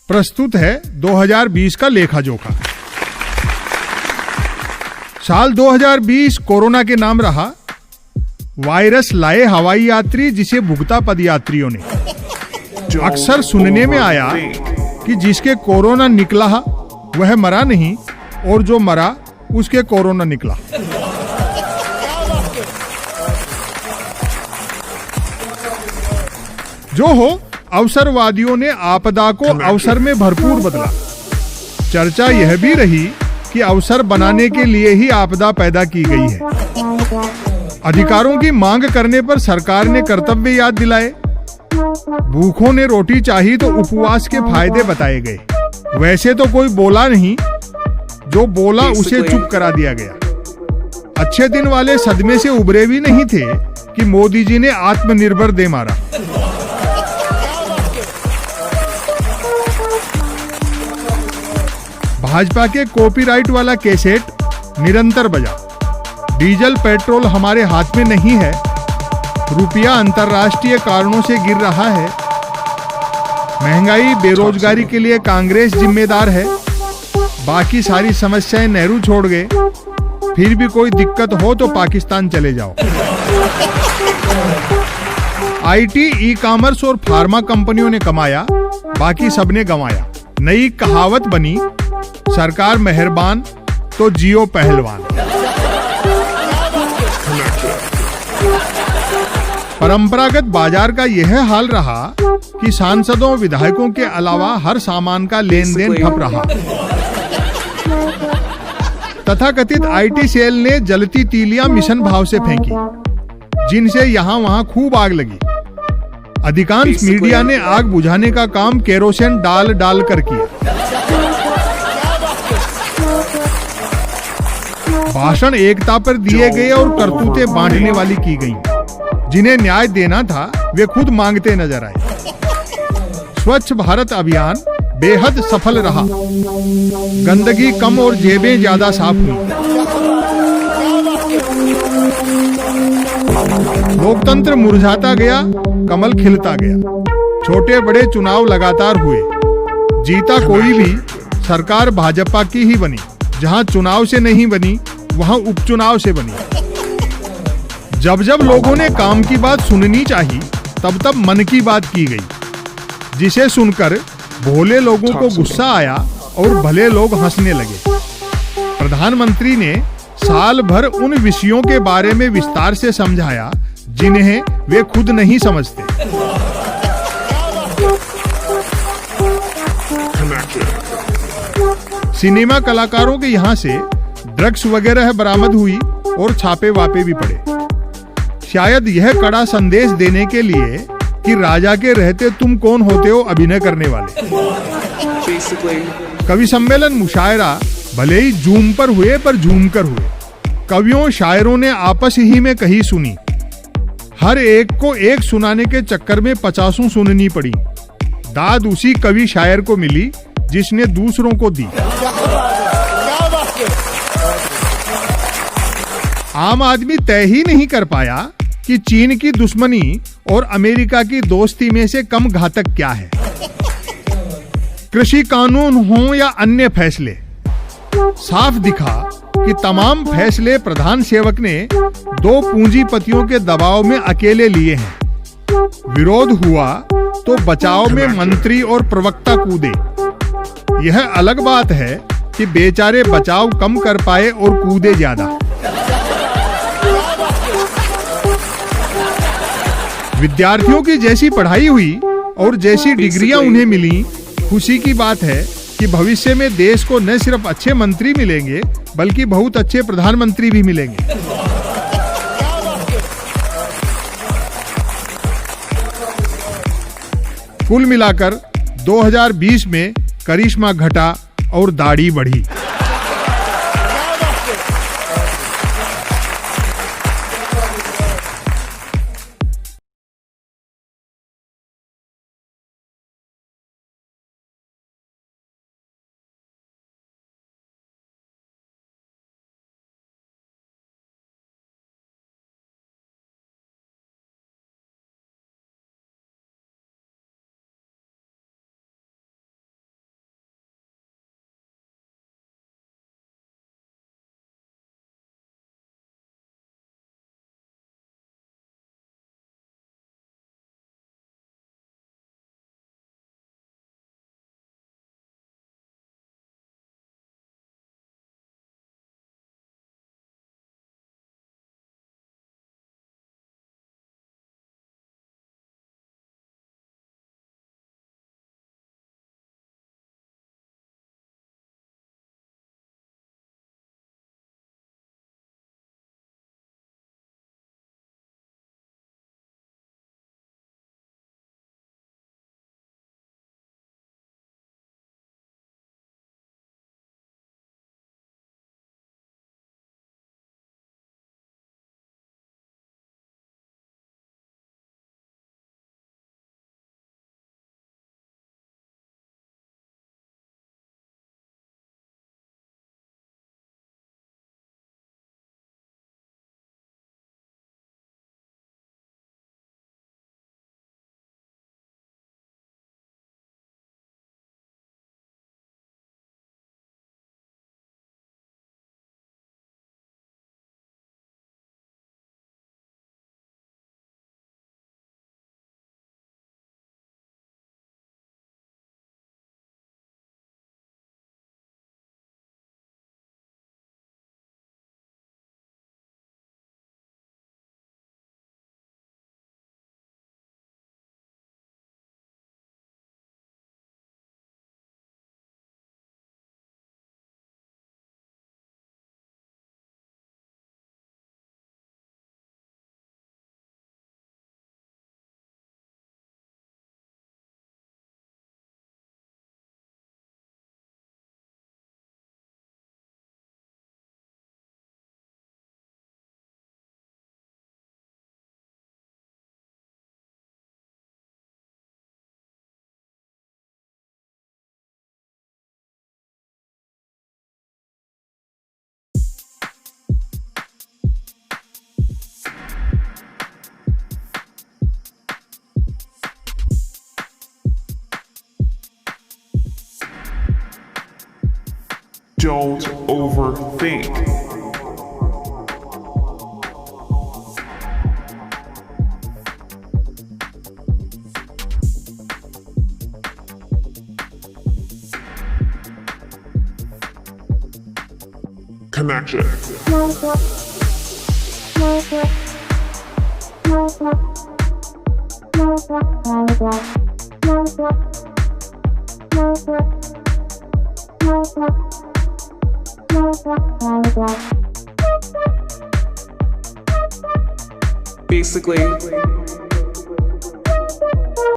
प्रस्तुत है 2020 का लेखा जोखा। साल 2020 कोरोना के नाम रहा। वायरस लाए हवाई यात्री जिसे भुगता पदयात्रियों ने। अक्सर सुनने में आया कि जिसके कोरोना निकला वह मरा नहीं और जो मरा उसके कोरोना निकला। जो हो, अवसरवादियों ने आपदा को अवसर में भरपूर बदला। चर्चा यह भी रही कि अवसर बनाने के लिए ही आपदा पैदा की गई है। अधिकारों की मांग करने पर सरकार ने कर्तव्य याद दिलाए। भूखों ने रोटी चाही तो उपवास के फायदे बताए गए। वैसे तो कोई बोला नहीं, जो बोला उसे चुप करा दिया गया। अच्छे दिन वाले सदमे से उबरे भी नहीं थे कि मोदी जी ने आत्मनिर्भर दे मारा। भाजपा के कॉपीराइट वाला कैसेट निरंतर बजा। डीजल पेट्रोल हमारे हाथ में नहीं है, रुपया अंतर्राष्ट्रीय कारणों से गिर रहा है। महंगाई बेरोजगारी के लिए कांग्रेस जिम्मेदार है, बाकी सारी समस्याएं नेहरू छोड़ गए। फिर भी कोई दिक्कत हो तो पाकिस्तान चले जाओ। आईटी, ई कॉमर्स और फार्मा कंपनियों ने कमाया, बाकी सबने गंवाया। नई कहावत बनी, सरकार मेहरबान तो जियो पहलवान। परंपरागत बाजार का यह हाल रहा कि सांसदों विधायकों के अलावा हर सामान का लेन देन ठप रहा। तथाकथित आईटी सेल ने जलती तीलियां मिशन भाव से फेंकी, जिनसे यहां वहां खूब आग लगी। अधिकांश मीडिया ने आग बुझाने का काम केरोसिन डाल डाल कर किया। भाषण एकता पर दिए गए और करतूतें बांटने वाली की गईं। जिन्हें न्याय देना था वे खुद मांगते नजर आए। स्वच्छ भारत अभियान बेहद सफल रहा। गंदगी कम और जेबें ज्यादा साफ हुई। लोकतंत्र मुरझाता गया, कमल खिलता गया। छोटे बड़े चुनाव लगातार हुए। जीता कोई भी, सरकार भाजपा की ही बनी। जहां चुनाव से नहीं बनी वहां उपचुनाव से बनी। जब जब लोगों ने काम की बात सुननी चाहिए, तब तब मन की बात की गई, जिसे सुनकर भोले लोगों को गुस्सा आया और भले लोग हंसने लगे। प्रधानमंत्री ने साल भर उन विषयों के बारे में विस्तार से समझाया जिन्हें वे खुद नहीं समझते। सिनेमा कलाकारों के यहाँ से ड्रग्स वगैरह बरामद हुई और छापे वापे भी पड़े। शायद यह कड़ा संदेश देने के लिए कि राजा के रहते तुम कौन होते हो अभिनय करने वाले। कवि सम्मेलन मुशायरा भले ही जूम पर हुए, पर झूम कर हुए। कवियों शायरों ने आपस ही में कही सुनी। हर एक को एक सुनाने के चक्कर में 50 सुननी पड़ी। दाद उसी कवि शायर को मिली जिसने दूसरों को दी। आम आदमी तय ही नहीं कर पाया कि चीन की दुश्मनी और अमेरिका की दोस्ती में से कम घातक क्या है। कृषि कानून हो या अन्य फैसले, साफ दिखा कि तमाम फैसले प्रधान सेवक ने 2 पूंजीपतियों के दबाव में अकेले लिए हैं। विरोध हुआ तो बचाव में मंत्री और प्रवक्ता कूदे। यह अलग बात है कि बेचारे बचाव कम कर पाए और कूदे ज्यादा। विद्यार्थियों की जैसी पढ़ाई हुई और जैसी डिग्रियां उन्हें मिली, खुशी की बात है कि भविष्य में देश को न सिर्फ अच्छे मंत्री मिलेंगे बल्कि बहुत अच्छे प्रधानमंत्री भी मिलेंगे। कुल मिलाकर 2020 में करिश्मा घटा और दाढ़ी बढ़ी। don't overthink. Connection. Basically,